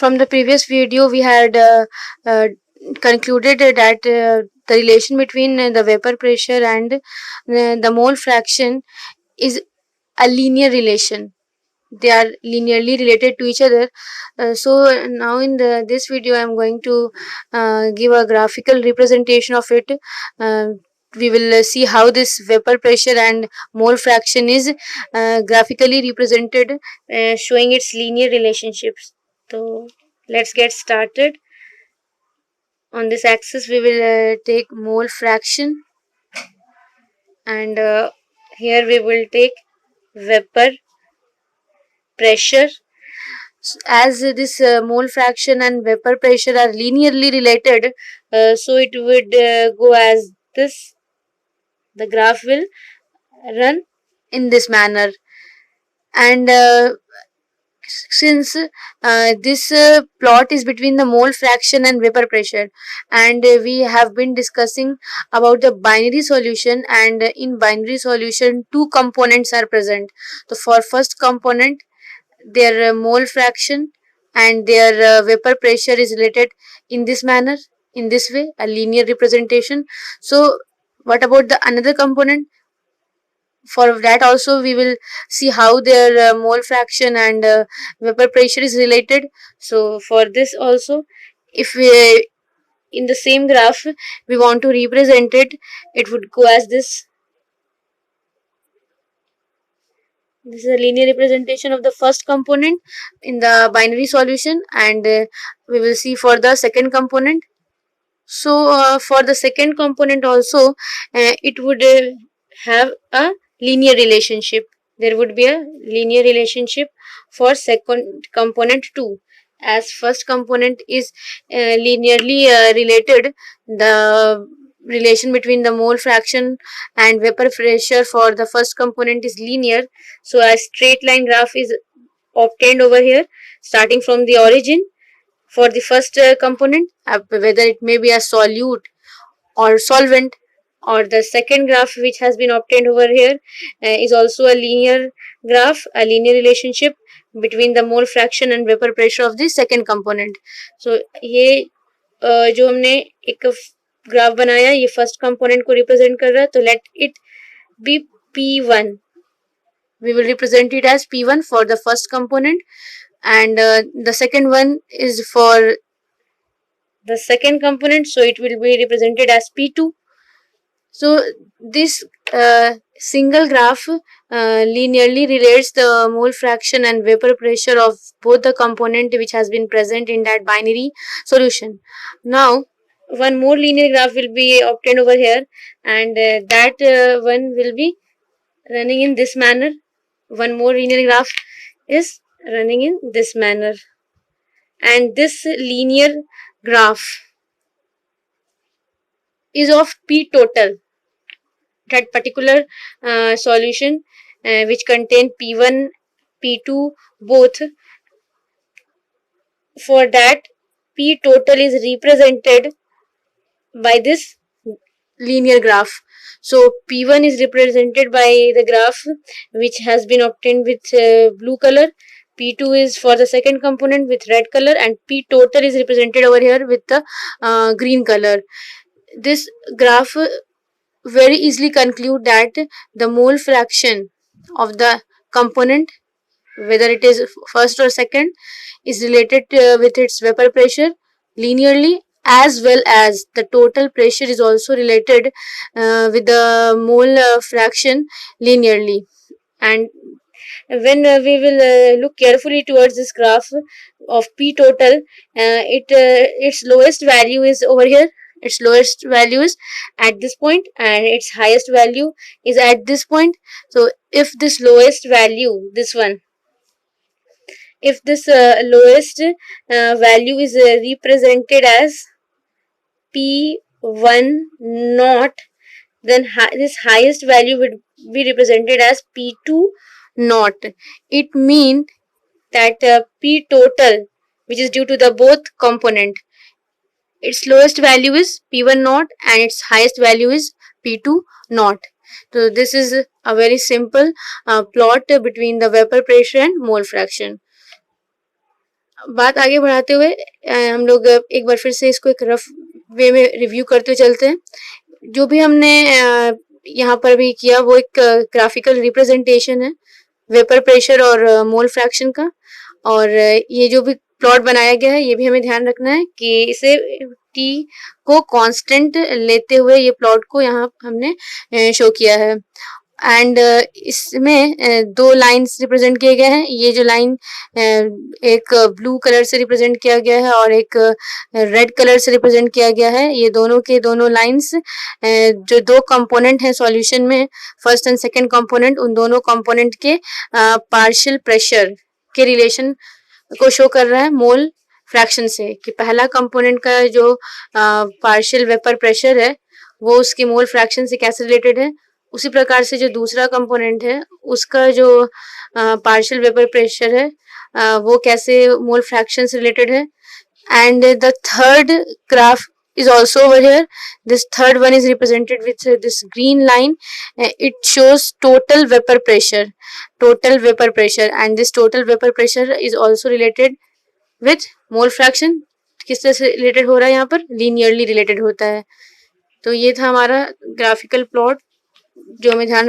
From the previous video, we had concluded that the relation between the vapor pressure and the mole fraction is a linear relation. They are linearly related to each other. So now in this video, I am going to give a graphical representation of it. We will see how this vapor pressure and mole fraction is graphically represented, showing its linear relationships. So let's get started. On this axis, we will take mole fraction, and here we will take vapor pressure. As this mole fraction and vapor pressure are linearly related, so it would go as this. The graph will run in this manner, and since this plot is between the mole fraction and vapor pressure, and we have been discussing about the binary solution, and in binary solution two components are present. So for first component, their mole fraction and their vapor pressure is related in this manner, in this way, a linear representation. So what about the another component? For that also we will see how their mole fraction and vapor pressure is related. So for this also, if we in the same graph we want to represent it, it would go as this. This is a linear representation of the first component in the binary solution, and we will see for the second component. So for the second component also, it would have a linear relationship. There would be a linear relationship for second component too. As first component is linearly related, the relation between the mole fraction and vapor pressure for the first component is linear. So a straight line graph is obtained over here, starting from the origin for the first component, whether it may be a solute or solvent. Or the second graph which has been obtained over here is also a linear graph, a linear relationship between the mole fraction and vapor pressure of the second component. So ये जो हमने एक graph बनाया, ये first component को represent कर रहा है, तो let it be P1. We will represent it as P1 for the first component, and the second one is for the second component, so it will be represented as P2. So this single graph linearly relates the mole fraction and vapor pressure of both the component which has been present in that binary solution. Now one more linear graph will be obtained over here, and that one will be running in this manner. One more linear graph is running in this manner, and this linear graph is of P total. That particular solution which contain P1, P2 both, for that P total is represented by this linear graph. So P1 is represented by the graph which has been obtained with blue color, P2 is for the second component with red color, and P total is represented over here with the green color. This graph very easily conclude that the mole fraction of the component, whether it is first or second, is related with its vapor pressure linearly, as well as the total pressure is also related with the mole fraction linearly. And when we will look carefully towards this graph of P total, its lowest value is over here. Its lowest value is at this point, and its highest value is at this point. So if this lowest value, this one, if this lowest value is represented as P1 naught, then this highest value would be represented as P2 naught. It means that P total, which is due to the both component, its lowest value is P1 naught and its highest value is P2 naught. So this is a very simple plot between the vapor pressure and mole fraction. बात आगे बढ़ाते हुए हम लोग एक बार फिर से इसको एक रफ वे में रिव्यू करते हुए चलते हैं। जो भी हमने यहाँ पर भी किया वो एक ग्राफिकल रिप्रेजेंटेशन है वेपर प्रेशर और मोल फ्रैक्शन का। और ये जो भी प्लॉट बनाया गया है ये भी हमें ध्यान रखना है कि इसे टी को कांस्टेंट लेते हुए ये प्लॉट को यहाँ हमने शो किया है। एंड इसमें दो लाइंस रिप्रेजेंट किए गए हैं। ये जो लाइन एक ब्लू कलर से रिप्रेजेंट किया गया है और एक रेड कलर से रिप्रेजेंट किया गया है। ये दोनों के दोनों लाइंस जो दो कंपोनेंट हैं सॉल्यूशन में, फर्स्ट एंड सेकंड कंपोनेंट, उन दोनों कंपोनेंट के पार्शियल प्रेशर के रिलेशन को शो कर रहा है मोल फ्रैक्शन से, कि पहला कंपोनेंट का जो पार्शियल वेपर प्रेशर है वो उसके मोल फ्रैक्शन से कैसे रिलेटेड है। उसी प्रकार से जो दूसरा कंपोनेंट है उसका जो पार्शियल वेपर प्रेशर है वो कैसे मोल फ्रैक्शन से रिलेटेड है। And the third graph is also over here. This third one is represented with this green line. It shows total vapor pressure, and this total vapor pressure is also related with mole fraction. किस तरह से related हो रहा है यहाँ पर? Linearly related होता है। तो ये था हमारा ग्राफिकल प्लॉट जो हमें ध्यान रख